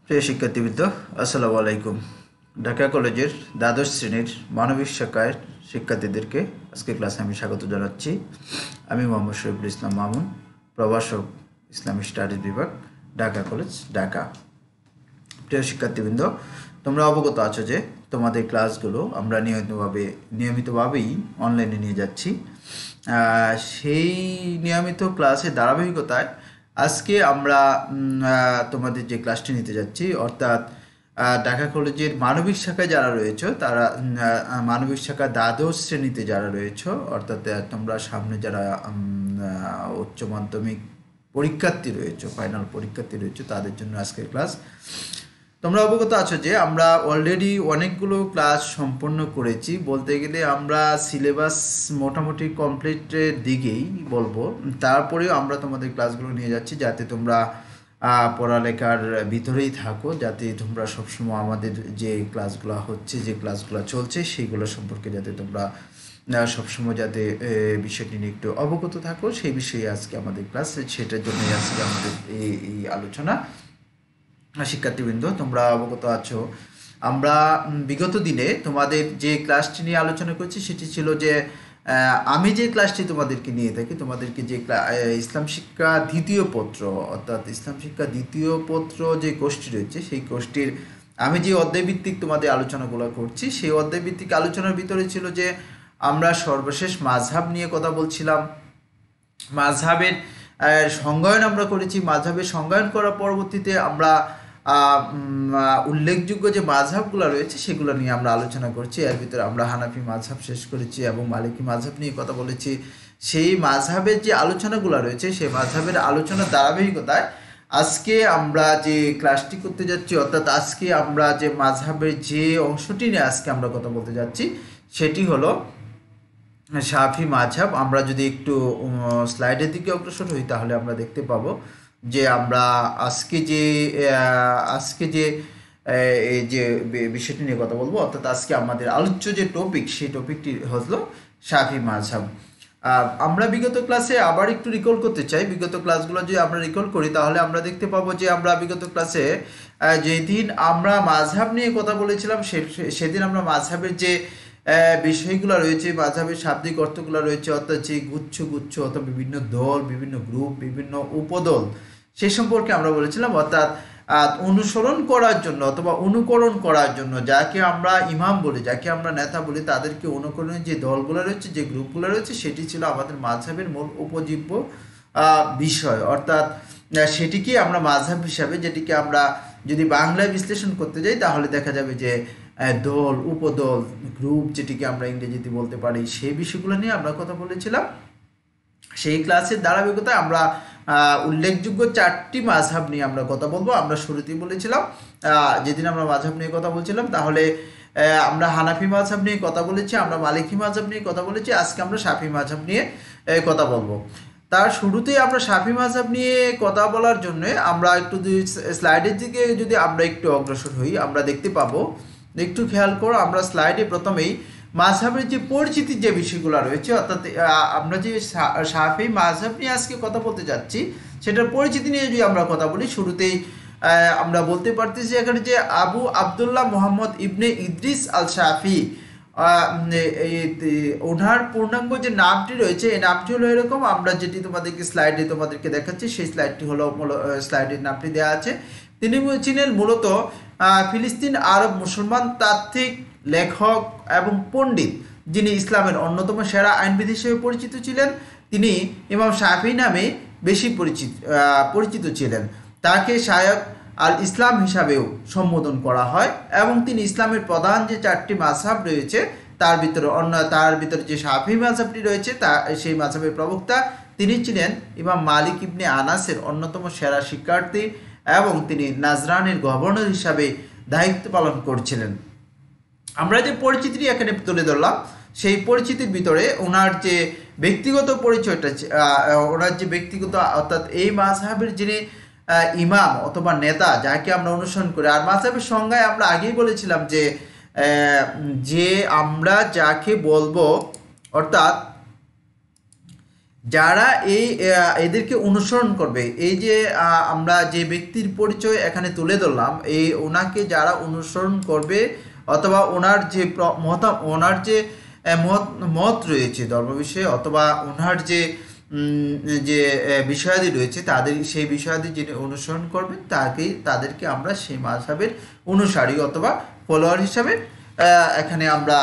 প্রিয় শিক্ষার্থীবৃন্দ, আসসালামু আলাইকুম। ঢাকা কলেজের দ্বাদশ শ্রেণীর মানবিক শাখার শিক্ষার্থীদেরকে আজকে ক্লাসে আমি স্বাগত জানাচ্ছি। আমি মোহাম্মদ শরীফুল ইসলাম মামুন, প্রভাষক, ইসলামিক স্টাডিজ বিভাগ, ঢাকা কলেজ, ঢাকা। প্রিয় শিক্ষার্থীবৃন্দ, তোমরা অবগত আছো যে তোমাদের ক্লাসগুলো আমরা নিয়মিতভাবেই অনলাইনে নিয়ে যাচ্ছি। সেই নিয়মিত ক্লাসের ধারাবাহিকতায় আজকে আমরা তোমাদের যে ক্লাসটি নিতে যাচ্ছি, অর্থাৎ ঢাকা কলেজের মানবিক শাখায় যারা রয়েছে তারা মানবিক শাখা দ্বাদশ শ্রেণীতে যারা রয়েছে, অর্থাৎ তোমরা সামনে যারা উচ্চ মাধ্যমিক পরীক্ষার্থী রয়েছে, ফাইনাল পরীক্ষার্থী রয়েছে, তাদের জন্য আজকের ক্লাস। তোমরা অবগত আছো যে আমরা অলরেডি অনেকগুলো ক্লাস সম্পন্ন করেছি, বলতে গেলে আমরা সিলেবাস মোটামুটি কমপ্লিটের দিকেই বলবো। তারপরেও আমরা তোমাদের ক্লাসগুলো নিয়ে যাচ্ছি যাতে তোমরা পড়ালেখার ভিতরেই থাকো, যাতে তোমরা সবসময় আমাদের যে ক্লাসগুলো হচ্ছে, যে ক্লাসগুলো চলছে, সেইগুলো সম্পর্কে যাতে তোমরা সবসময় যাতে বিষয়টি নিয়ে একটু অবগত থাকো, সেই বিষয়ে আজকে আমাদের ক্লাস, সেটার জন্যই আজকে আমাদের এই আলোচনা। শিক্ষার্থীবৃন্দ, তোমরা অবগত আছো আমরা বিগত দিনে তোমাদের যে ক্লাসটি নিয়ে আলোচনা করছি সেটি ছিল যে আমি যে ক্লাসটি তোমাদেরকে নিয়ে থাকি, তোমাদেরকে যে ইসলাম শিক্ষা দ্বিতীয় পত্র, অর্থাৎ ইসলাম শিক্ষা দ্বিতীয় পত্র যে কোর্সটি রয়েছে, সেই কোর্সটির আমি যে অধ্যায়ভিত্তিক তোমাদের আলোচনাগুলো করছি, সেই অধ্যায়ভিত্তিক আলোচনার ভিতরে ছিল যে আমরা সর্বশেষ মাযহাব নিয়ে কথা বলছিলাম। মাযহাবের সংজ্ঞায়ন আমরা করেছি। মাযহাবের সংজ্ঞায়ন করার পরবর্তীতে আমরা উল্লেখযোগ্য যে মাযহাবগুলো রয়েছে সেগুলো নিয়ে আমরা আলোচনা করছি। এর ভিতরে আমরা হানাফি মাযহাব শেষ করেছি এবং মালিকি মাযহাব নিয়ে কথা বলেছি। সেই মাযহাবের যে আলোচনাগুলো রয়েছে, সেই মাযহাবের আলোচনার ধারাবাহিকতায় আজকে আমরা যে ক্লাসটি করতে যাচ্ছি, অর্থাৎ আজকে আমরা যে মাযহাবের যে অংশটি নিয়ে আজকে আমরা কথা বলতে যাচ্ছি সেটি হলো শাফি মাযহাব। আমরা যদি একটু স্লাইডের দিকে অগ্রসর হই তাহলে আমরা দেখতে পাবো যে আমরা আজকে যে এই যে বিষয়টি নিয়ে কথা বলবো, অর্থাৎ আজকে আমাদের আলোচ্য যে টপিক, সেই টপিকটি হলো শাফি মাযহাব। আমরা বিগত ক্লাসে আবার একটু রিকল করতে চাই। বিগত ক্লাসগুলো যদি আমরা রিকল করি তাহলে আমরা দেখতে পাবো যে আমরা বিগত ক্লাসে যেদিন আমরা মাযহাব নিয়ে কথা বলেছিলাম, সেদিন আমরা মাযহাবের যে বিষয়গুলো রয়েছে, মাযহাবের শাব্দিক অর্থগুলো রয়েছে, অর্থাৎ যে গুচ্ছ অথবা বিভিন্ন দল, বিভিন্ন গ্রুপ, বিভিন্ন উপদল, সে সম্পর্কে আমরা বলেছিলাম। অর্থাৎ অনুসরণ করার জন্য অথবা অনুকরণ করার জন্য যাকে আমরা ইমাম বলি, যাকে আমরা নেতা বলি, তাদেরকে অনুকরণের যে দলগুলো রয়েছে, যে গ্রুপগুলো রয়েছে, সেটি ছিল আমাদের মাযহাবের মূল উপজীব্য বিষয়। অর্থাৎ সেটিকে আমরা মাযহাব হিসাবে, যেটিকে আমরা যদি বাংলায় বিশ্লেষণ করতে যাই তাহলে দেখা যাবে যে দল, উপদল, গ্রুপ, যেটিকে আমরা ইংরেজিতে বলতে পারি, সেই বিষয়গুলো নিয়ে আমরা কথা বলেছিলাম। সেই ক্লাসের ধারাবাহিকতায় আমরা উল্লেখযোগ্য 4টি মাযহাব নিয়ে আমরা কথা বলবো। আমরা শুরুতেই বলেছিলাম যেদিন আমরা মাযহাব নিয়ে কথা বলছিলাম তাহলে আমরা হানাফি মাযহাব নিয়ে কথা বলেছি, আমরা মালিকি মাযহাব নিয়ে কথা বলেছি, আজকে আমরা শাফি মাযহাব নিয়ে কথা বলবো। তার শুরুতেই আমরা শাফি মাযহাব নিয়ে কথা বলার জন্য আমরা একটু স্লাইডের দিকে যদি আমরা একটু অগ্রসর হই, আমরা দেখতে পাবো, একটু খেয়াল করো, আমরা স্লাইডে প্রথমেই মাযহাবের যে পরিচিতির যে বিষয়গুলো রয়েছে, অর্থাৎ আমরা যে শাফি মাযহাব নিয়ে আজকে কথা বলতে যাচ্ছি সেটার পরিচিতি নিয়ে যদি আমরা কথা বলি, শুরুতেই আমরা বলতে পারতেছি এখানে যে আবু আবদুল্লাহ মোহাম্মদ ইবনে ইদ্রিস আল শাফি, ওনার পূর্ণাঙ্গ যে নামটি রয়েছে, এই নামটি হলো এরকম। আমরা যেটি তোমাদেরকে দেখাচ্ছি, সেই স্লাইডটি হলো স্লাইডের নামটি দেওয়া আছে। তিনি ছিলেন মূলত ফিলিস্তিন আরব মুসলমান তাত্ত্বিক, লেখক এবং পণ্ডিত, যিনি ইসলামের অন্যতম সেরা আইনবিদ হিসেবে পরিচিত ছিলেন। তিনি ইমাম শাফি নামে বেশি পরিচিত ছিলেন। তাকে শায়খ আল ইসলাম হিসাবেও সম্বোধন করা হয় এবং তিনি ইসলামের প্রধান যে 4টি মাযহাব রয়েছে তার ভিতরে যে শাফি মাযহাবটি রয়েছে সেই মাযহাবের প্রবক্তা তিনি ছিলেন ইমাম মালিক ইবনে আনাসের অন্যতম সেরা শিক্ষার্থী এবং তিনি নাজরানের গভর্নর হিসাবে দায়িত্ব পালন করছিলেন। আমরা যে পরিচিতিটি এখানে তুলে ধরলাম, সেই পরিচিতির ভিতরে ওনার যে ব্যক্তিগত পরিচয়টা, ওনার যে ব্যক্তিগত, অর্থাৎ এই মাযহাবের যিনি ইমাম অথবা নেতা, যাকে আমরা অনুসরণ করি। আর মাযহাবের সংজ্ঞায় আমরা আগেই বলেছিলাম যে আমরা যাকে বলবো, অর্থাৎ যারা এদেরকে অনুসরণ করবে, এই যে আমরা যে ব্যক্তির পরিচয় এখানে তুলে ধরলাম, ওনাকে যারা অনুসরণ করবে অথবা ওনার যে ওনার যে মত রয়েছে ধর্ম বিষয়ে, অথবা ওনার যে যে বিষয়াদি রয়েছে সেই বিষয়াদি যিনি অনুসরণ করবেন তাদেরকে আমরা সেই মাযহাবের অনুসারী অথবা ফলোয়ার হিসাবে এখানে আমরা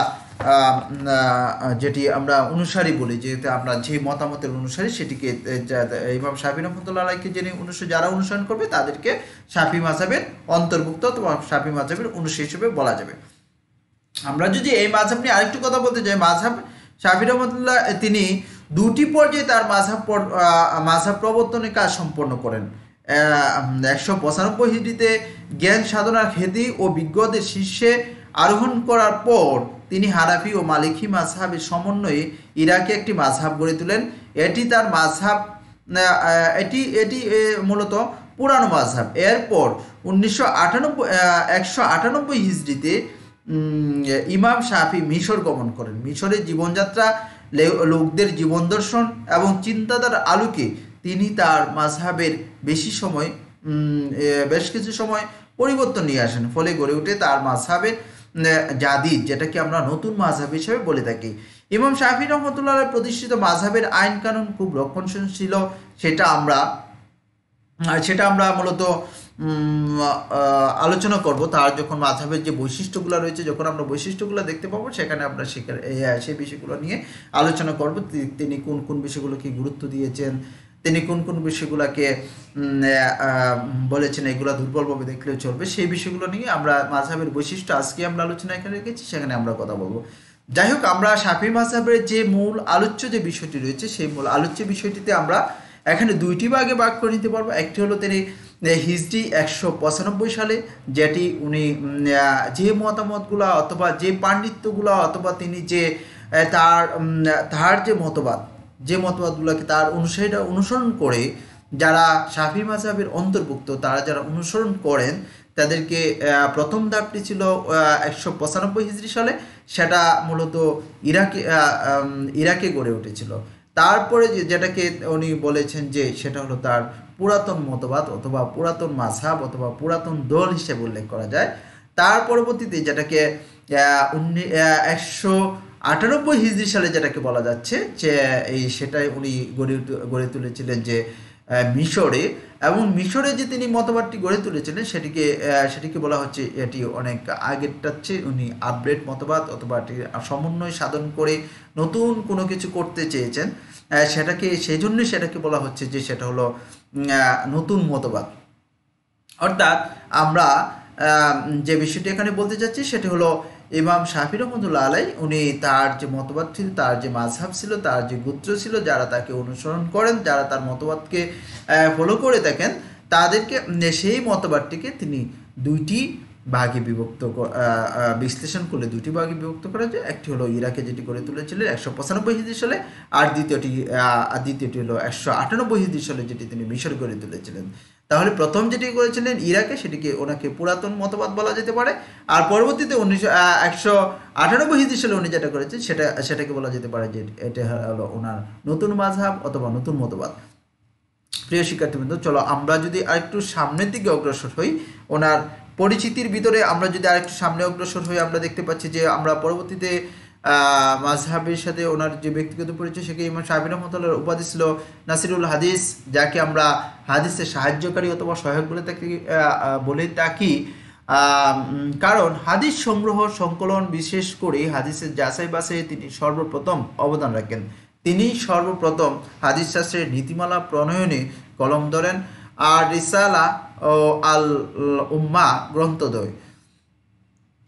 যেটি আমরা অনুসারী বলি, যেহেতু আমরা যে মতামতের অনুসারী সেটিকে ইমাম শাফি রহমতুল্লাহ আলাইহিকে যারা অনুসরণ করবে তাদেরকে শাফি মাযহাবের অন্তর্ভুক্ত অথবা শাফি মাযহাবের অনুসারী হিসেবে বলা যাবে। আমরা যদি এই মাযহাব নিয়ে আরেকটু কথা বলতে যাই, মাযহাব শাফি রহমতুল্লাহ তিনি দুটি পর্যায়ে তার মাযহাব প্রবর্তনের কাজ সম্পন্ন করেন। 195 হিজরিতে জ্ঞান সাধনার খ্যাতি ও বিজ্ঞদের শীর্ষে আরোহণ করার পর তিনি হানাফি ও মালিকি মাযহাবের সমন্বয়ে ইরাকে একটি মাযহাব গড়ে তোলেন। এটি তার মাযহাব, এটি মূলত পুরানো মাযহাব। এরপর 198 হিজরিতে ইমাম শাফি মিশর গমন করেন। মিশরের জীবনযাত্রা, লোকদের জীবন দর্শন এবং চিন্তাধারার আলোকে তিনি তার মাযহাবের বেশ কিছু সময় পরিবর্তন নিয়ে আসেন। ফলে গড়ে ওঠে তার মাযহাবের জাদিদ, যেটাকে আমরা নতুন মাযহাব হিসেবে বলে থাকি। ইমাম শাফি রহমতুল্লাহ প্রতিষ্ঠিত মাযহাবের আইন কানুন খুব রক্ষণশীল ছিল। সেটা আমরা মূলত আলোচনা করব। তার যখন মাযহাবের যে বৈশিষ্ট্যগুলো রয়েছে, যখন আমরা বৈশিষ্ট্যগুলো দেখতে পাবো, সেখানে আমরা সেই বিষয়গুলো নিয়ে আলোচনা করব। তিনি কোন কোন বিষয়গুলোকে গুরুত্ব দিয়েছেন, তিনি কোন কোন বিষয়গুলোকে বলেছেন এগুলো দুর্বলভাবে দেখলেও চলবে, সেই বিষয়গুলো নিয়ে আমরা মাযহাবের বৈশিষ্ট্য আজকে আমরা আলোচনা এখানে রেখেছি, সেখানে আমরা কথা বলবো। যাই হোক, আমরা শাফি মাযহাবের যে মূল আলোচ্য যে বিষয়টি রয়েছে, সেই মূল আলোচ্য বিষয়টিতে আমরা এখানে দুইটি ভাগে ভাগ করে নিতে পারবো। একটি হলো তিনি হিজরি 195 সালে, যেটি উনি যে মতামতগুলো অথবা যে পাণ্ডিত্যগুলো অথবা তিনি যে তার যে মতবাদগুলোকে তার অনুসারীরা অনুসরণ করে, যারা শাফি মাযহাবের অন্তর্ভুক্ত, তারা যারা অনুসরণ করেন তাদেরকে প্রথম ধাপটি ছিল 195 হিজরি সালে, সেটা মূলত ইরাকে গড়ে উঠেছিল। তারপরে যেটাকে উনি বলেছেন যে সেটা হলো তার পুরাতন মতবাদ অথবা পুরাতন মাযহাব অথবা পুরাতন দল হিসেবে উল্লেখ করা যায়। তার পরবর্তীতে যেটাকে 198 হিজরি সালে যেটাকে বলা যাচ্ছে যে সেটাই উনি গড়ে তুলেছিলেন যে মিশরে, এবং মিশরে যে তিনি মতবাদটি গড়ে তুলেছিলেন সেটিকে বলা হচ্ছে এটি অনেক আগেরটার চেয়ে উনি আপডেট মতবাদ অথবা সমন্বয় সাধন করে নতুন কোনো কিছু করতে চেয়েছেন, সেই জন্যই সেটাকে বলা হচ্ছে যে সেটা হলো নতুন মতবাদ। অর্থাৎ আমরা যে বিষয়টি এখানে বলতে চাচ্ছি সেটা হলো ইমাম শাফি রহমতুল্লাহ আলাই উনি তার যে মতবাদ ছিল, তার যে মাযহাব ছিল, তার যে গোত্র ছিল, যারা তাকে অনুসরণ করেন, যারা তার মতবাদকে ফলো করে থাকেন, তাদেরকে সেই মতবাদটিকে তিনি দুইটি ভাগে বিশ্লেষণ করলে দুটি ভাগে বিভক্ত করা যায়। একটি হলো ইরাকে যেটি করে তুলেছিলেন 195 হিজরি সালে, আর দ্বিতীয়টি হলো 198 হিজরি সালে যেটি তিনি মিশর করে তুলেছিলেন। তাহলে প্রথম যেটি করেছিলেন ইরাকে, সেটিকে ওনাকে পুরাতন মতবাদ বলা যেতে পারে, আর পরবর্তীতে 198 হিজরি সালে উনি যেটা করেছেন সেটাকে বলা যেতে পারে যে এটা হলো ওনার নতুন মাযহাব অথবা নতুন মতবাদ। প্রিয় শিক্ষার্থীবৃন্দ, চলো আমরা যদি আরেকটু সামনের দিকে অগ্রসর হই, ওনার পরিচিতির ভিতরে আমরা যদি আরেকটু সামনে অগ্রসর হই, আমরা দেখতে পাচ্ছি যে আমরা পরবর্তীতে মাযহাবের সাথে ওনার যে ব্যক্তিগত পরিচয়, সেকে ইমাম শাফি রহমতুল্লাহর উপাধি ছিল নাসিরুল হাদিস, যাকে আমরা হাদিসের সাহায্যকারী অথবা সহায়ক বলে থাকি। কারণ হাদিস সংগ্রহ সংকলন, বিশেষ করে হাদিসের যাচাই বাছাইয়ে তিনি সর্বপ্রথম অবদান রাখেন। তিনি সর্বপ্রথম হাদিস শাস্ত্রের নীতিমালা প্রণয়নে কলম ধরেন, আর রিসালা ও আল উম্মা গ্রন্থদ্বয়,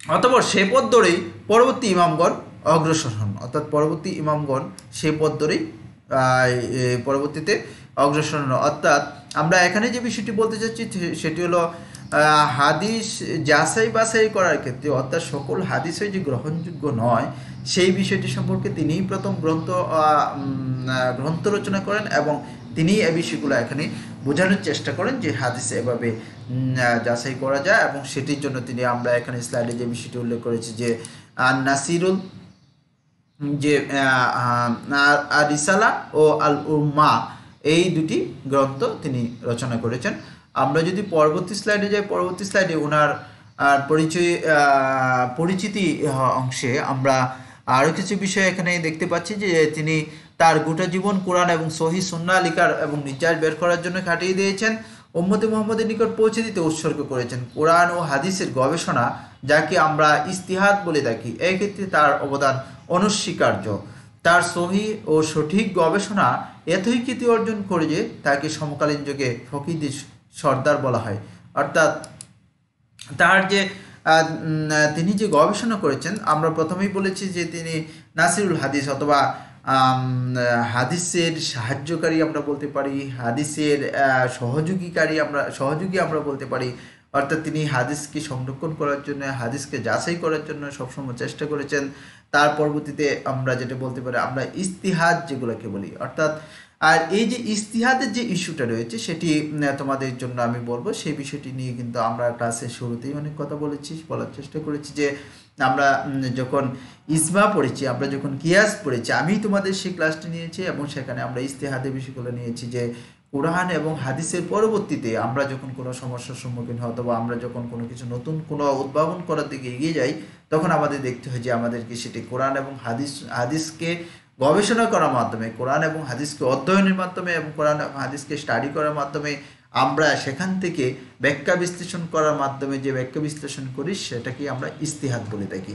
অতঃপর সে পথ ধরেই পরবর্তী ইমামগণ অগ্রসর হন। অর্থাৎ পরবর্তী ইমামগণ সে পথ ধরেই পরবর্তীতে অগ্রসর হন। অর্থাৎ আমরা এখানে যে বিষয়টি বলতে চাচ্ছি সেটি হলো হাদিস যাচাই বাছাই করার ক্ষেত্রে, অর্থাৎ সকল হাদিসই যে গ্রহণযোগ্য নয়, সেই বিষয়টি সম্পর্কে তিনিই প্রথম গ্রন্থ রচনা করেন, এবং তিনি এই বিষয়গুলো এখানে বোঝানোর চেষ্টা করেন যে হাদিসে এভাবে যাচাই করা যায়, এবং সেটির জন্য আমরা এখানে স্লাইডে যে বিষয়টি উল্লেখ করেছি যে যে আর রিসালা ও আল উম্মা এই দুটি গ্রন্থ তিনি রচনা করেছেন। আমরা যদি পরবর্তী স্লাইডে যাই, পরবর্তী স্লাইডে ওনার পরিচিতি অংশে আমরা আরও কিছু বিষয় এখানে দেখতে পাচ্ছি যে তিনি তার গোটা জীবন কোরআন এবং সহি সুন্নাহ লিখার এবং নির্যাস বের করার জন্য কাটিয়ে দিয়েছেন। উম্মতে মুহাম্মদের নিকট পৌঁছে দিতে উৎসর্গ করেছেন। কোরআন ও হাদিসের গবেষণা, যাকে আমরা ইস্তিহাদ বলে থাকি, এই ক্ষেত্রে তার অবদান অনস্বীকার্য। তার সহি ও সঠিক গবেষণা এতই খ্যাতি অর্জন করে যে তাকে সমকালীন যুগে ফকিদের সর্দার বলা হয়। অর্থাৎ তার যে তিনি যে গবেষণা করেছেন, আমরা প্রথমেই বলেছি যে তিনি নাসিরুল হাদিস অথবা হাদিসের সাহায্যকারী আমরা বলতে পারি, হাদিসের সহযোগী আমরা বলতে পারি। অর্থাৎ তিনি হাদিসকে সংরক্ষণ করার জন্য, হাদিসকে যাচাই করার জন্য সবসময় চেষ্টা করেছেন। তার পরবর্তীতে আমরা যেটা বলতে পারি, আমরা ইস্তিহাদ যেগুলোকে বলি, অর্থাৎ আর এই যে ইস্তিহাদের যে ইস্যুটা রয়েছে সেটি তোমাদের জন্য আমি বলবো। সেই বিষয়টি নিয়ে কিন্তু আমরা ক্লাসের শুরুতেই অনেক কথা বলার চেষ্টা করেছি যে আমরা যখন ইজমা পড়েছি, আমরা যখন কিয়াস পড়েছি, আমি তোমাদের সেই ক্লাসটি নিয়েছি এবং সেখানে আমরা ইস্তিহাদের বিষয়গুলো নিয়েছি যে কোরআন এবং হাদিসের পরবর্তীতে আমরা যখন কোনো সমস্যার সম্মুখীন হই অথবা আমরা যখন কোনো কিছু নতুন কোনো উদ্ভাবন করার দিকে এগিয়ে যাই, তখন আমাদের দেখতে হয় যে আমাদেরকে সেটি কোরআন এবং হাদিসকে গবেষণা করার মাধ্যমে, কোরআন এবং হাদিসকে অধ্যয়নের মাধ্যমে এবং কোরআন এবং হাদিসকে স্টাডি করার মাধ্যমে আমরা সেখান থেকে ব্যাখ্যা বিশ্লেষণ করার মাধ্যমে যে ব্যাখ্যা বিশ্লেষণ করি সেটাকে আমরা ইস্তিহাদ বলে থাকি।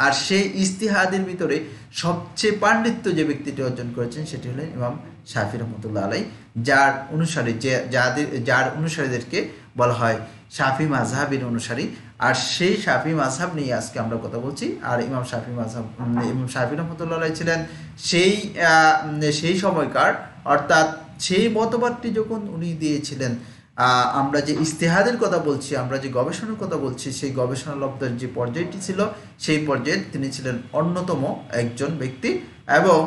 আর সেই ইস্তিহাদের ভিতরে সবচেয়ে পাণ্ডিত্য যে ব্যক্তিটি অর্জন করেছেন সেটি হলেন ইমাম শাফি রহমতুল্লাহ আলাই, যার অনুসারীদেরকে বলা হয় শাফি মাযহাবের অনুসারী। আর সেই শাফি মাযহাব নিয়ে আজকে আমরা কথা বলছি। আর ইমাম শাফি রহমতুল্লাহ আলাই ছিলেন সেই সময়কার, অর্থাৎ সেই মতবাদটি যখন উনি দিয়েছিলেন, আমরা যে ইস্তেহাদের কথা বলছি, আমরা যে গবেষণার কথা বলছি, সেই গবেষণা লব্ধের যে পর্যায়টি ছিল, সেই পর্যায়ে তিনি ছিলেন অন্যতম একজন ব্যক্তি এবং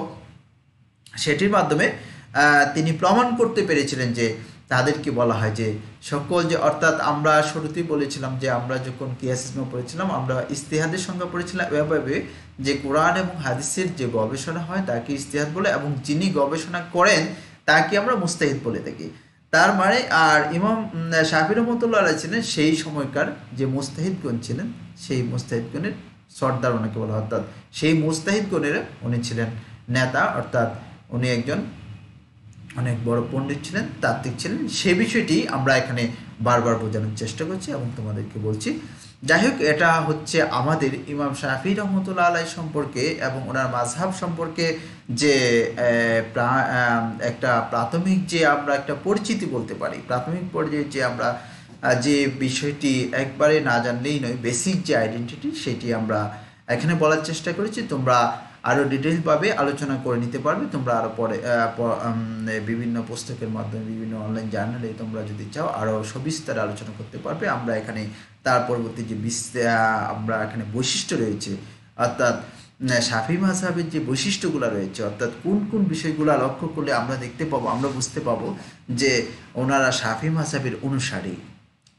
সেটির মাধ্যমে তিনি প্রমাণ করতে পেরেছিলেন যে তাদেরকে বলা হয় যে সকল যে, অর্থাৎ আমরা শুরুতেই বলেছিলাম যে আমরা যখন কিয়াসিজমা পড়েছিলাম, আমরা ইস্তেহাদের সংজ্ঞা পড়েছিলাম এভাবে যে কোরআন এবং হাদিসের যে গবেষণা হয় তাকে ইস্তেহাদ বলে এবং যিনি গবেষণা করেন তাকে আমরা মুস্তাহিদ বলে থাকি। তার মানে আর ইমাম শাফি রহমতুল্লাহ আলাইহি ছিলেন সেই সময়কার যে মুস্তাহিদগণ ছিলেন, সেই মুস্তাহিদগণের সর্দার ওনাকে বলা হয়। অর্থাৎ সেই মুস্তাহিদগণের উনি ছিলেন নেতা, অর্থাৎ উনি একজন অনেক বড় পণ্ডিত ছিলেন, তাত্ত্বিক ছিলেন। সে বিষয়টি আমরা এখানে বারবার বোঝানোর চেষ্টা করছি এবং তোমাদেরকে বলছি। যাই হোক, এটা হচ্ছে আমাদের ইমাম শাফি রহমতুল্লাহ আলাই সম্পর্কে এবং ওনার মাযহাব সম্পর্কে যে একটা প্রাথমিক যে আমরা একটা পরিচিতি বলতে পারি, প্রাথমিক পর্যায়ে যে আমরা যে বিষয়টি একবারে না জানলেই নয়, বেসিক যে আইডেন্টিটি, সেটি আমরা এখানে বলার চেষ্টা করেছি। তোমরা আরও ডিটেলভাবে আলোচনা করে নিতে পারবে। তোমরা আরও পরে বিভিন্ন পুস্তকের মাধ্যমে, বিভিন্ন অনলাইন জার্নালে তোমরা যদি চাও আরও সবিস্তারে আলোচনা করতে পারবে। আমরা এখানে তার পরবর্তী যে আমরা এখানে বৈশিষ্ট্য রয়েছে, অর্থাৎ শাফি মাযহাবের যে বৈশিষ্ট্যগুলো রয়েছে, অর্থাৎ কোন কোন বিষয়গুলো লক্ষ্য করলে আমরা দেখতে পাবো, আমরা বুঝতে পাবো যে ওনারা শাফি মাযহাবের অনুসারী।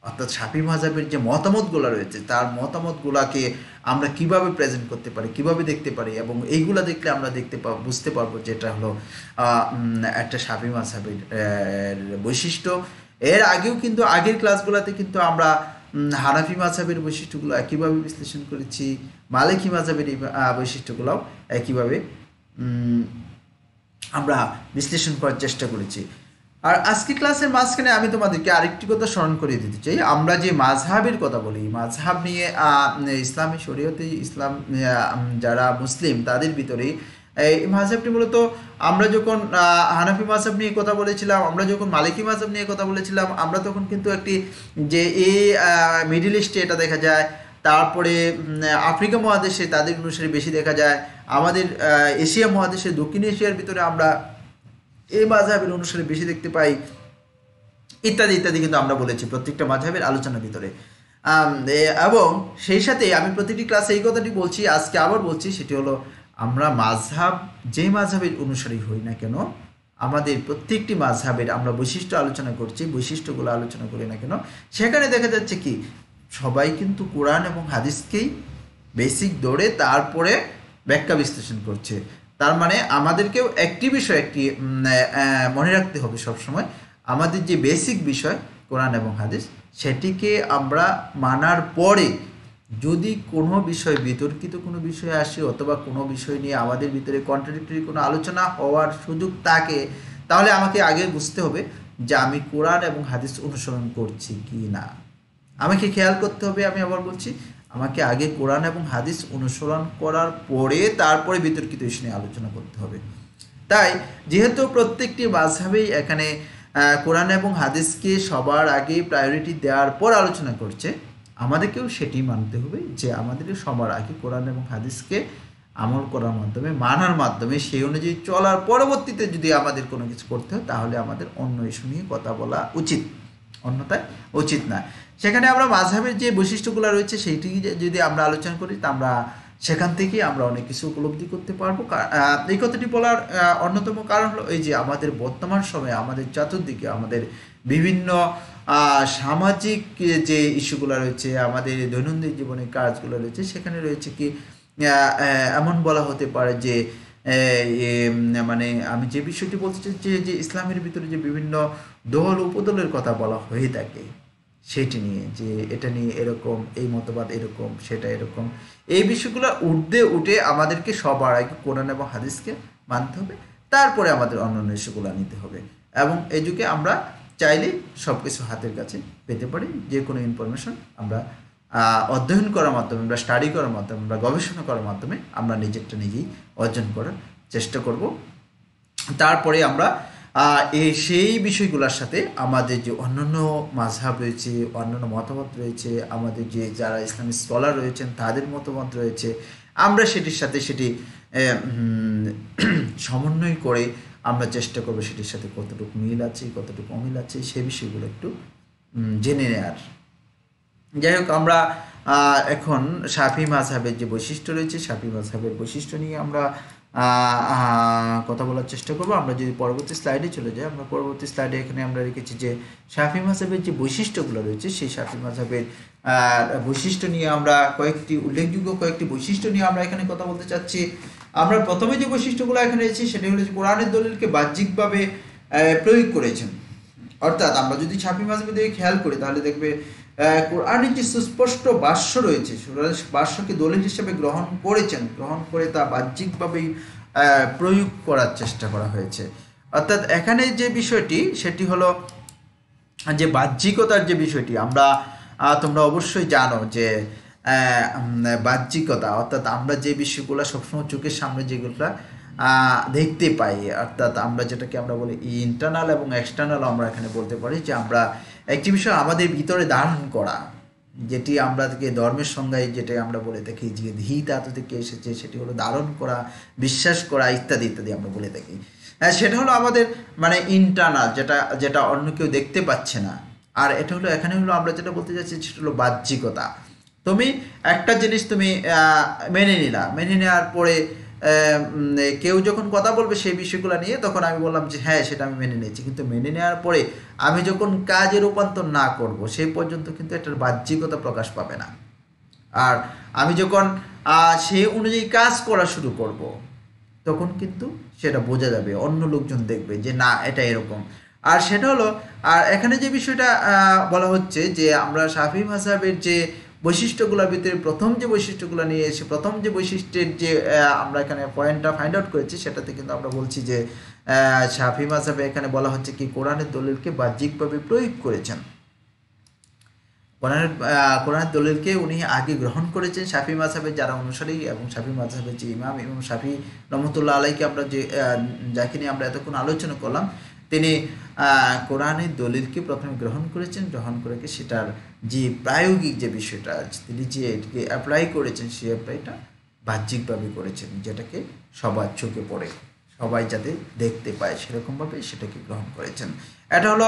অর্থাৎ শাফি মাযহাবের যে মতামতগুলো রয়েছে, তার মতামতগুলোকে আমরা কিভাবে প্রেজেন্ট করতে পারি, কিভাবে দেখতে পারি, এবং এইগুলা দেখলে আমরা বুঝতে পারবো যে এটা হলো একটা শাফি মাযহাবের বৈশিষ্ট্য। এর আগেও কিন্তু আগের ক্লাসগুলোতে কিন্তু আমরা হানাফি মাযহাবের বৈশিষ্ট্যগুলো একইভাবে বিশ্লেষণ করেছি, মালিকি মাযহাবের বৈশিষ্ট্যগুলোও একইভাবে আমরা বিশ্লেষণ করার চেষ্টা করেছি। আর আজকে ক্লাসের মাঝখানে আমি তোমাদেরকে আরেকটি কথা স্মরণ করিয়ে দিতে চাই। আমরা যে মাযহাবের কথা বলি, মাযহাব নিয়ে ইসলামী শরীয়তে ইসলাম যারা মুসলিম তাদের ভিতরে এই মাযহাবটি মূলত, আমরা যখন হানাফি মাযহাব নিয়ে কথা বলেছিলাম, আমরা যখন মালিকি মাযহাব নিয়ে কথা বলেছিলাম, আমরা তখন কিন্তু একটি যে এই মিডল ইস্টে এটা দেখা যায়, তারপরে আফ্রিকা মহাদেশে তাদের অনুসারে বেশি দেখা যায়, আমাদের এশিয়া মহাদেশে দক্ষিণ এশিয়ার ভিতরে আমরা এই মাযহাবের অনুসারে বেশি দেখতে পাই, ইত্যাদি ইত্যাদি কিন্তু আমরা বলেছি প্রত্যেকটা মাযহাবের আলোচনার ভিতরে। এবং সেই সাথে আমি প্রতিটি ক্লাসে এই কথাটি বলছি, আজকে আবার বলছি, সেটি হলো আমরা মাযহাব যে মাযহাবের অনুসারী হই না কেন, আমাদের প্রত্যেকটি মাযহাবের আমরা বৈশিষ্ট্য আলোচনা করছি, বৈশিষ্ট্যগুলো আলোচনা করি না কেন, সেখানে দেখা যাচ্ছে কি সবাই কিন্তু কোরআন এবং হাদিসকেই বেসিক ধরে তারপরে ব্যাখ্যা বিশ্লেষণ করছে। তার মানে আমাদেরকেও একটি বিষয় মনে রাখতে হবে সবসময়, আমাদের যে বেসিক বিষয় কোরআন এবং হাদিস, সেটিকে আমরা মানার পরে যদি কোনো বিষয় বিতর্কিত কোনো বিষয় আসে অথবা কোনো বিষয় নিয়ে আমাদের ভিতরে কন্ট্রাডিক্টরি কোনো আলোচনা হওয়ার সুযোগ থাকে, তাহলে আমাকে আগে বুঝতে হবে যে আমি কোরআন এবং হাদিস অনুসরণ করছি কি না। আমাকে খেয়াল করতে হবে, আমি আবার বলছি, আমাকে আগে কোরআন এবং হাদিস অনুসরণ করার পরে তারপরে বিতর্কিত ইস্যু নিয়ে আলোচনা করতে হবে। তাই যেহেতু প্রত্যেকটি মাযহাবেই এখানে কোরআন এবং হাদিসকে সবার আগে প্রায়োরিটি দেওয়ার পর আলোচনা করছে, আমাদেরকেও সেটি মানতে হবে যে আমাদের সবার আগে কোরআন এবং হাদিসকে আমল করার মাধ্যমে, মানার মাধ্যমে, সেই অনুযায়ী চলার পরবর্তীতে যদি আমাদের কোনো কিছু করতে হয় তাহলে আমাদের অন্য ইস্যু নিয়ে কথা বলা উচিত, অন্যথায় উচিত না। সেখানে আমরা মাযহাবের যে বৈশিষ্ট্যগুলো রয়েছে সেইটি যদি আমরা আলোচনা করি, তা আমরা সেখান থেকে আমরা অনেক কিছু উপলব্ধি করতে পারবো। এই কথাটি বলার অন্যতম কারণ হলো এই যে আমাদের বর্তমান সময়ে আমাদের চতুর্দিকে আমাদের বিভিন্ন সামাজিক যে ইস্যুগুলো রয়েছে, আমাদের দৈনন্দিন জীবনের কাজগুলো রয়েছে, সেখানে রয়েছে কি এমন বলা হতে পারে যে মানে আমি যে বিষয়টি বলতে চাইছি যে ইসলামের ভিতরে যে বিভিন্ন দল উপদলের কথা বলা হয়ে থাকে সেটি নিয়ে, যে এটা নিয়ে এরকম, এই মতবাদ এরকম, সেটা এরকম, এই বিষয়গুলো উঠে আমাদেরকে সবার আগে কোরআন এবং হাদিসকে মানতে হবে, তারপরে আমাদের অন্যান্য ইস্যুগুলো নিতে হবে। এবং এই যুগে আমরা চাইলে সব কিছু হাতের কাছে পেতে পারি, যে কোনো ইনফরমেশন আমরা অধ্যয়ন করার মাধ্যমে, আমরা স্টাডি করার মাধ্যমে, আমরা গবেষণা করার মাধ্যমে আমরা নিজেই অর্জন করার চেষ্টা করব। তারপরে আমরা সেই বিষয়গুলোর সাথে আমাদের যে অন্যান্য মাযহাব রয়েছে, অন্যান্য মতামত রয়েছে, আমাদের যে যারা ইসলামিক স্কলার রয়েছেন তাদের মতামত রয়েছে, আমরা সেটির সাথে সেটি সমন্বয় করে আমরা চেষ্টা করবো সেটির সাথে কতটুকু মিল আছে, কতটুকু অমিল আছে, সে বিষয়গুলো একটু জেনে নেয়ার। যাই হোক, আমরা এখন শাফি মাযহাবের যে বৈশিষ্ট্য রয়েছে, শাফি মাযহাবের বৈশিষ্ট্য নিয়ে আমরা কথা বলার চেষ্টা করবো। আমরা যদি পরবর্তী স্লাইডে চলে যাই, আমরা পরবর্তী স্লাইডে এখানে আমরা রেখেছি যে শাফি মাযহাবের যে বৈশিষ্ট্যগুলো রয়েছে, সেই শাফি মাযহাবের বৈশিষ্ট্য নিয়ে আমরা উল্লেখযোগ্য কয়েকটি বৈশিষ্ট্য নিয়ে আমরা এখানে কথা বলতে চাচ্ছি। আমরা প্রথমে যে বৈশিষ্ট্যগুলো এখানে রয়েছে সেটা হলো যে কোরআনের দলিলকে বাহ্যিকভাবে প্রয়োগ করেছেন। অর্থাৎ আমরা যদি শাফি মাযহাবের দিকে খেয়াল করি তাহলে দেখবে কোরআনের যে সুস্পষ্ট ভাষ্য রয়েছে, ভাষ্যকে দলিল হিসেবে গ্রহণ করে তা বাহ্যিকভাবেই প্রয়োগ করার চেষ্টা করা হয়েছে। অর্থাৎ এখানে যে বিষয়টি সেটি হলো যে বাহ্যিকতার যে বিষয়টি, তোমরা অবশ্যই জানো যে বাহ্যিকতা অর্থাৎ আমরা যে বিষয়গুলো সবসময় চোখের সামনে যেগুলো দেখতে পাই, অর্থাৎ আমরা যেটাকে আমরা বলি ইন্টারনাল এবং এক্সটার্নাল, আমরা এখানে বলতে পারি যে আমরা একটি বিষয় আমাদের ভিতরে ধারণ করা, যেটি আমাদেরকে ধর্মের সংজ্ঞায় যেটা আমরা বলে থাকি যে ধী ধাতু থেকে এসেছে, সেটি হলো ধারণ করা, বিশ্বাস করা, ইত্যাদি ইত্যাদি আমরা বলে থাকি। সেটা হলো আমাদের মানে ইন্টারনাল, যেটা অন্য কেউ দেখতে পাচ্ছে না। আর এটা হলো এখানে হলো আমরা যেটা বলতে চাচ্ছি সেটা হলো বাহ্যিকতা। তুমি একটা জিনিস তুমি মেনে নেওয়ার পরে কেউ যখন কথা বলবে সেই বিষয়গুলো নিয়ে, তখন আমি বললাম যে হ্যাঁ সেটা আমি মেনে নিয়েছি, কিন্তু মেনে নেওয়ার পরে আমি যখন কাজে রূপান্তর না করব সেই পর্যন্ত কিন্তু এটার বাহ্যিকতা প্রকাশ পাবে না। আর আমি যখন সেই অনুযায়ী কাজ করা শুরু করব তখন কিন্তু সেটা বোঝা যাবে, অন্য লোকজন দেখবে যে না এটা এরকম। আর সেটা হলো, আর এখানে যে বিষয়টা বলা হচ্ছে যে আমরা শাফি মাযহাবের যে বৈশিষ্ট্যগুলোর ভিতরে প্রথম যে বৈশিষ্ট্যগুলো নিয়ে এসে প্রথম যে বৈশিষ্ট্যের যে আমরা এখানে পয়েন্টটা ফাইন্ড আউট করেছি, সেটাতে কিন্তু আমরা বলছি যে শাফি মাযহাবে এখানে বলা হচ্ছে কি কোরআনের দলিলকে বাহ্যিকভাবে প্রয়োগ করেছেন। কোরআনের দলিলকে উনি আগে গ্রহণ করেছেন শাফি মাযহাবের যারা অনুসারী, এবং শাফি মাযহাবের যে ইমাম শাফি রহমতুল্লাহ আলাইকে আমরা যাকে নিয়ে আমরা এতক্ষণ আলোচনা করলাম, তিনি কোরআনের দলিলকে প্রথমে গ্রহণ করে সেটার যে প্রায়োগিক যে বিষয়টা আছে, তিনি যে এটাকে অ্যাপ্লাই করেছেন সেই অ্যাপ্লাইটা বাহ্যিকভাবে করেছেন, যেটাকে সবার চোখে পড়ে, সবাই যাতে দেখতে পায় সেরকমভাবে সেটাকে গ্রহণ করেছেন। এটা হলো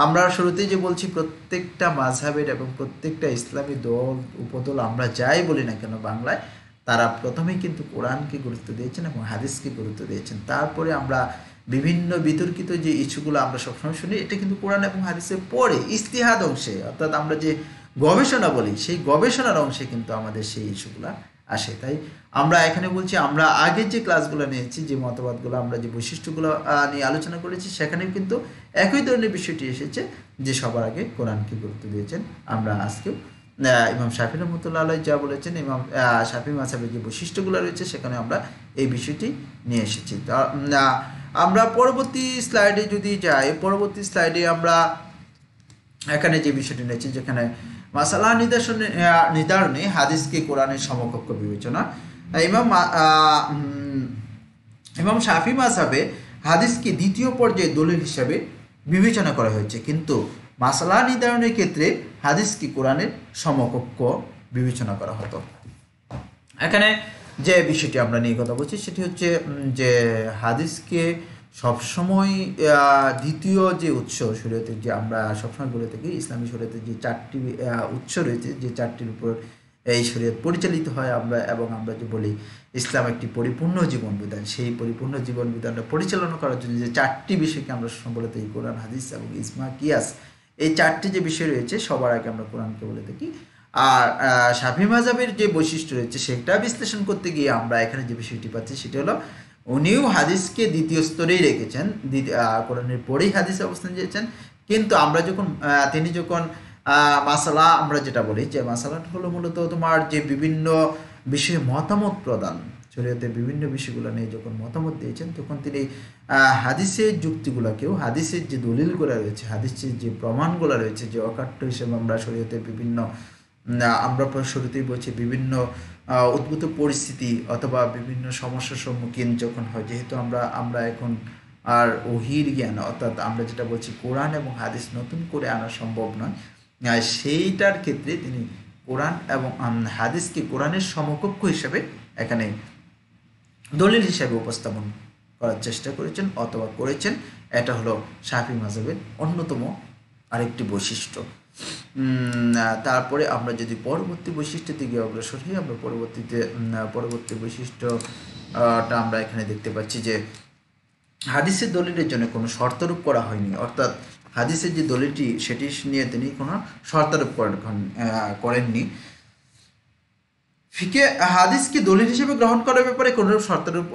আমরা শুরুতেই যে বলছি প্রত্যেকটা মাযহাবের এবং প্রত্যেকটা ইসলামী দল উপদল আমরা যাই বলি না কেন বাংলায়, তারা প্রথমেই কিন্তু কোরআনকে গুরুত্ব দিয়েছেন এবং হাদিসকে গুরুত্ব দিয়েছেন। তারপরে আমরা বিভিন্ন বিতর্কিত যে ইস্যুগুলো আমরা সবসময় শুনি, এটা কিন্তু কোরআন এবং হাদিসের পরে ইজতিহাদ অংশে, অর্থাৎ আমরা যে গবেষণা বলি সেই গবেষণার অংশে কিন্তু আমাদের সেই ইস্যুগুলো আসে। তাই আমরা এখানে বলছি আমরা আগের যে ক্লাসগুলো নিয়েছি, যে মতবাদগুলো আমরা যে বৈশিষ্ট্যগুলো নিয়ে আলোচনা করেছি, সেখানেও কিন্তু একই ধরনের বিষয়টি এসেছে যে সবার আগে কোরআনকে গুরুত্ব দিয়েছেন। আমরা আজকেও ইমাম শাফি রহমতুল্লাহ আলাইহি যা বলেছেন, ইমাম শাফি মাযহাবের যে বৈশিষ্ট্যগুলো রয়েছে সেখানে আমরা এই বিষয়টি নিয়ে এসেছি। আমরা পরবর্তী স্লাইডে যদি যাই, পরবর্তী স্লাইডে আমরা এখানে যে বিষয়টি নিয়েছি, যেখানে মাসালা নির্ধারণে হাদিসকে কোরআনের সমকক্ষ বিবেচনা। ইমাম শাফি মাযহাবে হাদিসকে দ্বিতীয় পর্যায়ে দলিল হিসাবে বিবেচনা করা হয়েছে, কিন্তু মাসালা নির্ধারণের ক্ষেত্রে হাদিসকে কোরআনের সমকক্ষ বিবেচনা করা হতো। এখানে যে বিষয়টি আমরা নিয়ে কথা বলছি সেটি হচ্ছে যে হাদিসকে সবসময় দ্বিতীয় যে উৎস শরীয়তের, যে আমরা সবসময় বলে থাকি ইসলামী শরীয়তের যে 4টি উৎস রয়েছে, যে 4টির উপর এই শরীয়ত পরিচালিত হয়, আমরা যে বলি ইসলাম একটি পরিপূর্ণ জীবন বিধান, সেই পরিপূর্ণ জীবন বিধানটা পরিচালনা করার জন্য যে 4টি বিষয়কে আমরা সবসময় বলে থাকি, কোরআন, হাদিস এবং ইজমা, কিয়াস, এই 4টি যে বিষয় রয়েছে সবার আগে আমরা কোরআনকে বলে থাকি। আর শাফি মাযহাবের যে বৈশিষ্ট্য রয়েছে সেটা বিশ্লেষণ করতে গিয়ে আমরা এখানে যে বিষয়টি পাচ্ছি সেটা হলো উনিও হাদিসকে দ্বিতীয় স্তরেই রেখেছেন, কোরআনের পরেই হাদিসে অবস্থান দিয়েছেন। কিন্তু আমরা যখন তিনি যখন মাসালা, আমরা যেটা বলি যে মাসালাটা হলো মূলত তোমার যে বিভিন্ন বিষয়ে মতামত প্রদান, শরীয়তের বিভিন্ন বিষয়গুলো নিয়ে যখন মতামত দিয়েছেন, তখন তিনি হাদিসের যুক্তিগুলোকেও, হাদিসের যে দলিলগুলো রয়েছে, হাদিসের যে প্রমাণগুলো রয়েছে, যে অকাট্য হিসেবে আমরা শরীয়তের বিভিন্ন, আমরা শুরুতেই বলছি বিভিন্ন উদ্ভূত পরিস্থিতি অথবা বিভিন্ন সমস্যার সম্মুখীন যখন হয়, যেহেতু আমরা এখন আর ওহির জ্ঞান, অর্থাৎ আমরা যেটা বলছি কোরআন এবং হাদিস নতুন করে আনা সম্ভব নয়, সেইটার ক্ষেত্রে তিনি কোরআন এবং হাদিসকে কোরআনের সমকক্ষ হিসেবে এখানে দলিল হিসেবে উপস্থাপন করার চেষ্টা করেছেন অথবা করেছেন। এটা হলো শাফি মাযহাবের অন্যতম আরেকটি বৈশিষ্ট্য। তারপরে আমরা যদি পরবর্তী বৈশিষ্ট্যের দিকে অগ্রসর হই, আমরা পরবর্তী বৈশিষ্ট্যটা আমরা এখানে দেখতে পাচ্ছি যে হাদিসের দলিলের জন্য কোনো শর্তারোপ করা হয়নি, অর্থাৎ হাদিসের যে দলিলটি সেটি নিয়ে তিনি কোনো শর্তারোপ করেননি। ফিকে হাদিসকে দলিল হিসেবে গ্রহণ করার ব্যাপারে কোনো শর্তারোপ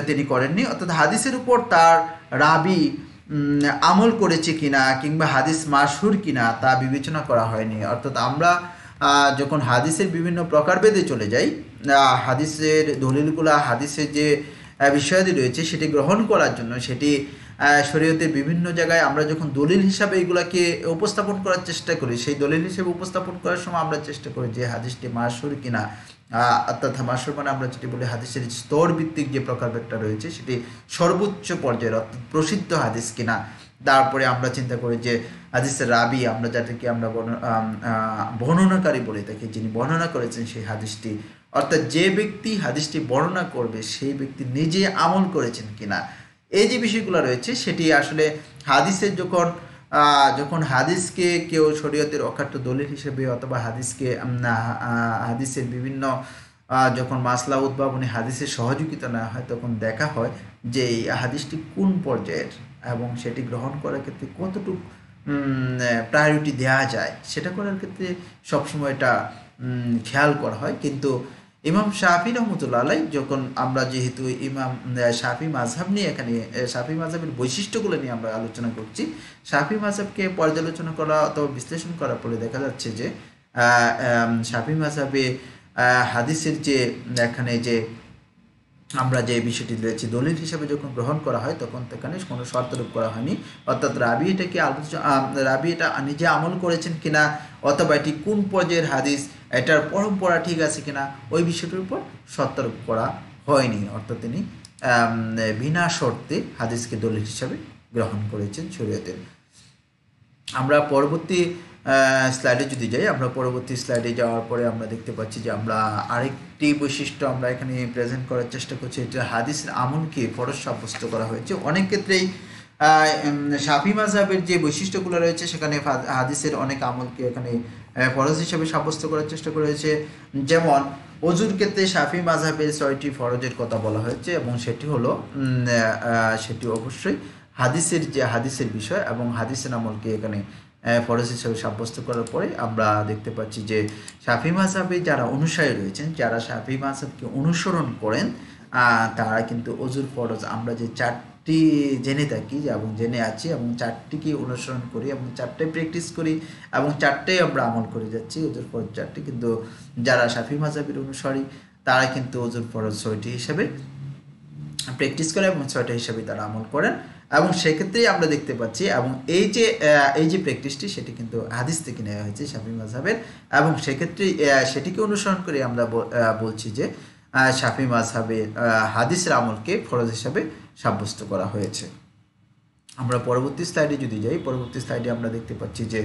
তিনি করেননি, অর্থাৎ হাদিসের উপর তার রাবি আমল করেছে কিনা কিংবা হাদিস মাশহুর কিনা তা বিবেচনা করা হয়নি। অর্থাৎ আমরা যখন হাদিসের বিভিন্ন প্রকারভেদে চলে যাই, হাদিসের দলিলগুলা, হাদিসের যে বিষয়াদি রয়েছে সেটি গ্রহণ করার জন্য, সেটি শরীয়তের বিভিন্ন জায়গায় আমরা যখন দলিল হিসাবে এগুলাকে উপস্থাপন করার চেষ্টা করি, সেই দলিল হিসেবে উপস্থাপন করার সময় আমরা চেষ্টা করি যে হাদিসটি মাশহুর কিনা, অর্থাৎ মাশহুর মানে আমরা যেটি বলি হাদিসের স্তর ভিত্তিক যে প্রকারভেদটা রয়েছে সেটি সর্বোচ্চ পর্যায়ের, অর্থাৎ প্রসিদ্ধ হাদিস কিনা। তারপরে আমরা চিন্তা করি যে হাদিসের রাবি, আমরা যাদেরকে আমরা বর্ণনাকারী বলে থাকি, যিনি বর্ণনা করেছেন সেই হাদিসটি, অর্থাৎ যে ব্যক্তি হাদিসটি বর্ণনা করবে সেই ব্যক্তি নিজে আমল করেছেন কিনা, এই যে বিষয়গুলো রয়েছে সেটি আসলে হাদিসের যখন হাদিসকে কেউ শরীয়তের অকাট্য দলিল হিসেবে অথবা হাদিসের বিভিন্ন যখন মাসলা উদ্ভাবনে হাদিসের সহযোগিতা নেওয়া হয়, তখন দেখা হয় যে এই হাদিসটি কোন পর্যায়ের এবং সেটি গ্রহণ করার ক্ষেত্রে কতটুকু প্রায়োরিটি দেওয়া যায়, সেটা করার ক্ষেত্রে সবসময় এটা খেয়াল করা হয়। কিন্তু ইমাম শাফি রহমতুল্লাহ আলাইহি, যখন আমরা যেহেতু ইমাম শাফি মাযহাব নিয়ে, এখানে শাফি মাযহাবের বৈশিষ্ট্যগুলো নিয়ে আমরা আলোচনা করছি, শাফি মাযহাবকে পর্যালোচনা করা অথবা বিশ্লেষণ করার পরে দেখা যাচ্ছে যে শাফি মাযহাবে হাদিসের যে এখানে যে আমরা যে বিষয়টি রয়েছে দলিল হিসাবে যখন গ্রহণ করা হয়, তখন সেখানে কোনো শর্তারোপ করা হয়নি, অর্থাৎ রাবি এটা নিজে আমল করেছেন কিনা অথবা এটি কোন পর্যায়ের হাদিস, এটার পরম্পরা ঠিক আছে কিনা, ওই বিষয়টির উপর শর্তারোপ করা হয়নি। অর্থাৎ তিনি বিনা শর্তে হাদিসকে দলিল হিসাবে গ্রহণ করেছেন শরীয়তের। আমরা পরবর্তী স্লাইডে যদি যাই, আমরা পরবর্তী স্লাইডে যাওয়ার পরে আমরা দেখতে পাচ্ছি যে আমরা আরেকটি বৈশিষ্ট্য আমরা এখানে প্রেজেন্ট করার চেষ্টা করছি, এটা হাদিসের আমলকে ফরজ সাব্যস্ত করা হয়েছে। অনেক ক্ষেত্রেই শাফি মাযহাবের যে বৈশিষ্ট্যগুলো রয়েছে সেখানে হাদিসের অনেক আমলকে এখানে ফরজ হিসাবে সাব্যস্ত করার চেষ্টা করা হয়েছে। যেমন ওযুর ক্ষেত্রে শাফি মাযহাবের 6টি ফরজের কথা বলা হয়েছে এবং সেটি অবশ্যই হাদিসের বিষয় এবং হাদিসের আমলকে এখানে ফরজ হিসাবে সাব্যস্ত করার পরে আমরা দেখতে পাচ্ছি যে শাফি মাযহাবে যারা অনুসারী রয়েছেন, যারা শাফি মাযহাবকে অনুসরণ করেন, তারা কিন্তু অজুর ফরজ আমরা যে 4টি জেনে থাকি এবং জেনে আছি এবং 4টিকে অনুসরণ করি এবং 4টাই প্র্যাকটিস করি এবং 4টাই আমরা আমল করে যাচ্ছি। অজুর ফরজ 4টি, কিন্তু যারা শাফি মাযহাবের অনুসারী তারা কিন্তু অজুর ফরজ 6টি হিসাবে প্র্যাকটিস করে এবং 6টা হিসাবে তারা আমল করেন। এবং সেক্ষেত্রেই আমরা দেখতে পাচ্ছি এবং এই যে প্র্যাকটিসটি সেটি কিন্তু হাদিস থেকে নেওয়া হয়েছে শাফি মাযহাবের, এবং সেক্ষেত্রে সেটিকে অনুসরণ করে আমরা বলছি যে শাফি মাযহাবে হাদিসের আমলকে ফরজ হিসাবে সাব্যস্ত করা হয়েছে। আমরা পরবর্তী স্লাইডে যদি যাই, পরবর্তী স্লাইডে আমরা দেখতে পাচ্ছি যে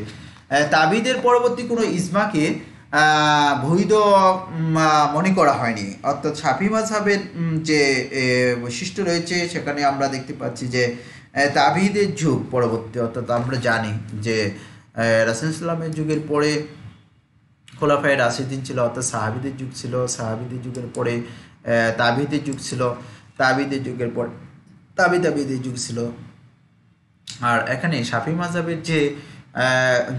তাবিদের পরবর্তী কোনো ইজমাকে বৈধ মনে করা হয়নি। অর্থাৎ শাফি মাযহাবের যে বৈশিষ্ট্য রয়েছে সেখানে আমরা দেখতে পাচ্ছি যে তাবিদের যুগ পরবর্তী, অর্থাৎ আমরা জানি যে রাসূল সাল্লামের যুগের পরে খোলাফায়ে রাশিদিন ছিল, অর্থাৎ সাহাবিদের যুগ ছিল, সাহাবিদের যুগের পরে তাবিদের যুগ ছিল, তাবিদের যুগের পর তাবিদের যুগ ছিল। আর এখানে শাফি মাযহাবের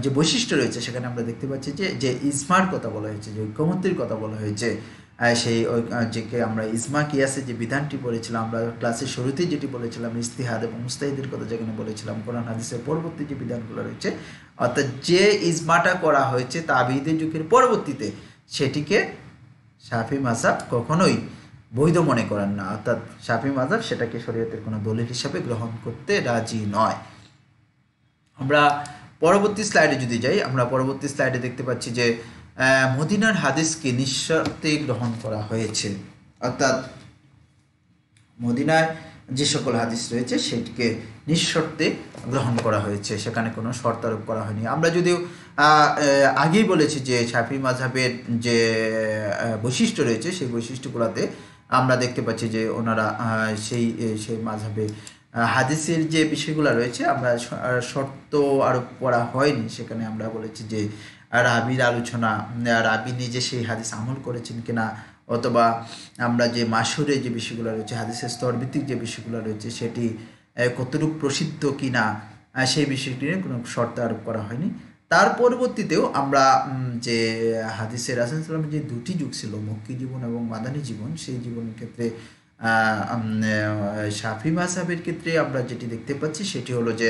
যে বৈশিষ্ট্য রয়েছে সেখানে আমরা দেখতে পাচ্ছি যে ইজমার কথা বলা হয়েছে, যে ঐকমত্যের কথা বলা হয়েছে, সেই যেকে আমরা ইজমা কিয়াসে যে বিধানটি বলেছিলাম, আমরা ক্লাসের শুরুতেই যেটি বলেছিলাম ইজতিহাদ এবং মুস্তাহিদের কথা যেখানে বলেছিলাম, কোরআন হাদিসের পরবর্তী যে বিধানগুলো রয়েছে, অর্থাৎ যে ইজমাটা করা হয়েছে তাবিদের যুগের পরবর্তীতে, সেটিকে শাফি মাযহাব কখনোই বৈধ মনে করেন না। অর্থাৎ শাফি মাযহাব সেটাকে শরীয়তের কোনো দলিল হিসাবে গ্রহণ করতে রাজি নয়। আমরা পরবর্তী স্লাইডে যদি যাই, আমরা পরবর্তী স্লাইডে দেখতে পাচ্ছি যে মদিনার হাদিসকে নিঃশর্তে গ্রহণ করা হয়েছে। অর্থাৎ মদিনায় যে সকল হাদিস রয়েছে সেটিকে নিঃশর্তে গ্রহণ করা হয়েছে, সেখানে কোনো শর্ত আরোপ করা হয়নি। আমরা যদিও আগেই বলেছি যে শাফি মাযহাবের যে বৈশিষ্ট্য রয়েছে সেই বৈশিষ্ট্যগুলোতে আমরা দেখতে পাচ্ছি যে ওনারা সেই মাযহাবে হাদিসের যে বিষয়গুলো রয়েছে আমরা শর্ত আরোপ করা হয়নি। সেখানে আমরা বলেছি যে রাবির আলোচনা, রাবি নিজে সেই হাদিস আমল করেছেন কিনা, অথবা আমরা যে মাশহুরে যে বিষয়গুলো রয়েছে, হাদিসের স্তরভিত্তিক যে বিষয়গুলো রয়েছে সেটি কতটুকু প্রসিদ্ধ কিনা, সেই বিষয়টি নিয়ে কোনো শর্ত আরোপ করা হয়নি। তার পরবর্তীতেও আমরা যে হাদিসের রাসূল সাল্লাল্লাহু আলাইহি ওয়াসাল্লামের যে 2টি যুগ ছিল, মক্কি জীবন এবং মাদানী জীবন, সেই জীবনের ক্ষেত্রে শাফি মাযহাবের ক্ষেত্রে আমরা যেটি দেখতে পাচ্ছি সেটি হলো যে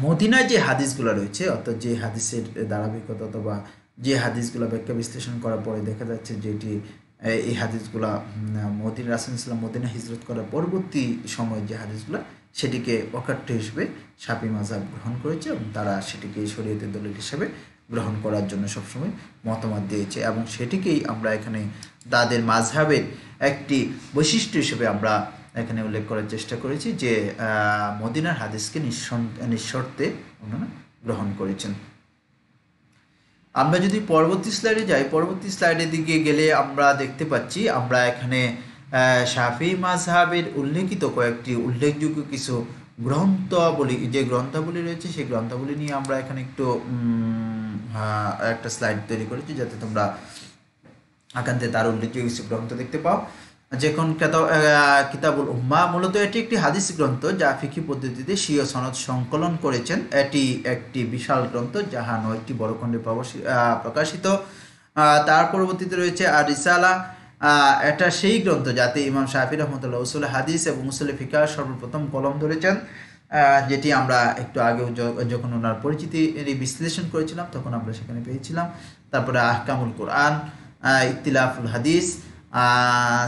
মদিনায় যে হাদিসগুলো রয়েছে, অর্থাৎ যে হাদিসের ধারাবাহিকতা অথবা যে হাদিসগুলো ব্যাখ্যা বিশ্লেষণ করার পরে দেখা যাচ্ছে যেটি এই হাদিসগুলা রাসূল সাল্লাল্লাহু আলাইহি ওয়াসাল্লাম মদিনা হিজরত করার পরবর্তী সময়ের যে হাদিসগুলো, সেটিকে অকাট্য হিসেবে শাফি মাযহাব গ্রহণ করেছে এবং তারা সেটিকে শরীয়তের দলিল হিসেবে গ্রহণ করার জন্য সবসময় মতামত দিয়েছে, এবং সেটিকেই আমরা এখানে তাদের মাযহাবের একটি বৈশিষ্ট্য হিসেবে আমরা এখানে উল্লেখ করার চেষ্টা করেছি যে মদিনার হাদিসকে নিঃশর্তে ওনারা গ্রহণ করেছেন। আমরা যদি পরবর্তী স্লাইডে যাই, পরবর্তী স্লাইডের দিকে গেলে আমরা দেখতে পাচ্ছি আমরা এখানে শাফি মাযহাবের উল্লেখিত কয়েকটি উল্লেখযোগ্য কিছু গ্রন্থাবলী রয়েছে, সেই গ্রন্থাবলী নিয়ে আমরা এখানে একটু একটা স্লাইড তৈরি করেছি যাতে তোমরা আকান্তে তার উল্লেখযোগ্য কিছু গ্রন্থ দেখতে পাও। যেমন কিতাবুল উম্মাহ, মূলত এটি একটি হাদিস গ্রন্থ যা ফিকহি পদ্ধতিতে স্বীয় সনদ সংকলন করেছেন। এটি একটি বিশাল গ্রন্থ যাহা 9টি বড় খণ্ডে প্রকাশিত। তার পরবর্তীতে রয়েছে আর রিসালা, এটা সেই গ্রন্থ যাতে ইমাম শাফি রহমতুল্লাহ উসুল হাদিস এবং উসুল ফিকহ সর্বপ্রথম কলম ধরেছেন, যেটি আমরা একটু আগেও যখন ওনার পরিচিতি বিশ্লেষণ করেছিলাম তখন আমরা সেখানে পেয়েছিলাম। তারপরে আহকামুল কোরআন, ইখতিলাফুল হাদিস,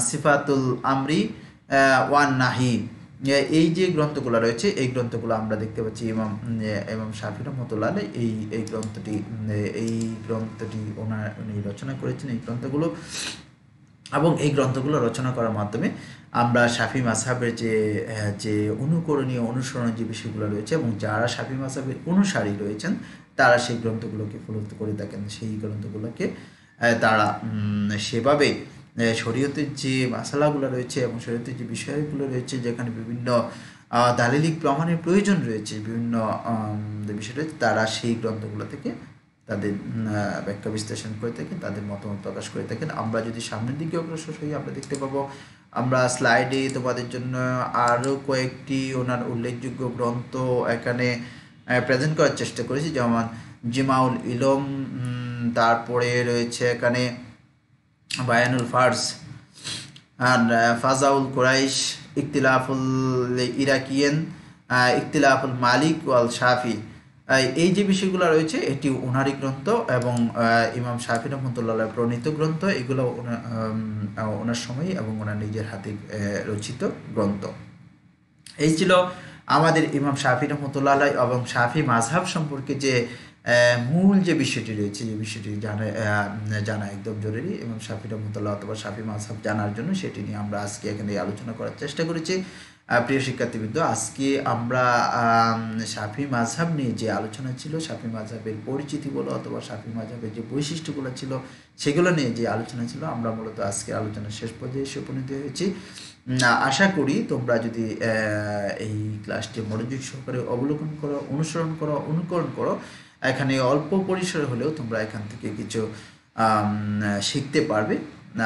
সিফাতুল আমরি ওয়ান নাহি, এই যে গ্রন্থগুলো রয়েছে এই গ্রন্থগুলো আমরা দেখতে পাচ্ছি ইমাম শাফি রহমতুল্লাহ এই গ্রন্থটি উনি রচনা করেছেন। এই গ্রন্থগুলো এবং এই গ্রন্থগুলো রচনা করার মাধ্যমে আমরা শাফি মাযহাবের যে অনুকরণীয় অনুসরণীয় যে বিষয়গুলো রয়েছে এবং যারা শাফি মাযহাবের অনুসারী রয়েছেন তারা সেই গ্রন্থগুলোকে ফলো করে থাকেন, সেই গ্রন্থগুলোকে তারা সেভাবে শরীয়তের যে মাসালাগুলো রয়েছে এবং শরীয়তের যে বিষয়গুলো রয়েছে যেখানে বিভিন্ন দালিলিক প্রমাণের প্রয়োজন রয়েছে, বিভিন্ন বিষয় রয়েছে, তারা সেই গ্রন্থগুলো থেকে তাদের ব্যাখ্যা বিশ্লেষণ করে থাকেন, তাদের মতামত প্রকাশ করে থাকেন। আমরা যদি সামনের দিকে অগ্রসর হই আমরা দেখতে পাবো আমরা স্লাইডে তোমাদের জন্য আরও কয়েকটি ওনার উল্লেখযোগ্য গ্রন্থ এখানে প্রেজেন্ট করার চেষ্টা করেছি, যেমন জিমাউল ইলম, তারপরে রয়েছে এখানে বায়ানুল ফার্স, আর ফাজাউল কুরাইশ, ইখতিলাফুল ইরাকিয়ান, ইখতিলাফুল মালিক ওয়াল শাফি। এই যে বিষয়গুলো রয়েছে এটি ওনারই গ্রন্থ এবং ইমাম শাফি রহমতুল্লাহ প্রণীত গ্রন্থ। এগুলো ওনার সময় এবং ওনার নিজের হাতে রচিত গ্রন্থ। এই ছিল আমাদের ইমাম শাফি রহমতুল্লাহ এবং শাফি মাযহাব সম্পর্কে যে মূল যে বিষয়টি রয়েছে, যে বিষয়টি জানা একদম জরুরি ইমাম শাফি রহমতুল্লাহ অথবা শাফি মাযহাব জানার জন্য, সেটি নিয়ে আমরা আজকে এখানে আলোচনা করার চেষ্টা করেছি। প্রিয় শিক্ষার্থীবৃন্দ, আজকে আমরা শাফি মাযহাব নিয়ে যে আলোচনা ছিল, শাফি মাযহাবের পরিচিতি বলো অথবা শাফি মাযহাবের যে বৈশিষ্ট্যগুলো ছিল সেগুলো নিয়ে যে আলোচনা ছিল, আমরা মূলত আজকে আলোচনার শেষ পর্যায়ে এসে উপনীত হয়েছি। আশা করি তোমরা যদি এই ক্লাসটি মনোযোগ সহকারে অবলোকন করো, অনুসরণ করো, অনুকরণ করো, এখানে অল্প পরিসরে হলেও তোমরা এখান থেকে কিছু শিখতে পারবে,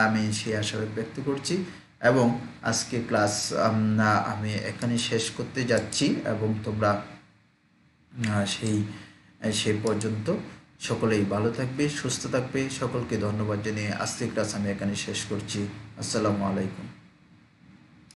আমি সেই আশা ব্যক্ত করছি। এবং আজকে ক্লাস আমি এখানে শেষ করতে যাচ্ছি এবং তোমরা সেই পর্যন্ত সকলেই ভালো থাকবে, সুস্থ থাকবে। সকলকে ধন্যবাদ জানিয়ে আজকের ক্লাস আমি এখানে শেষ করছি। আসসালামু আলাইকুম।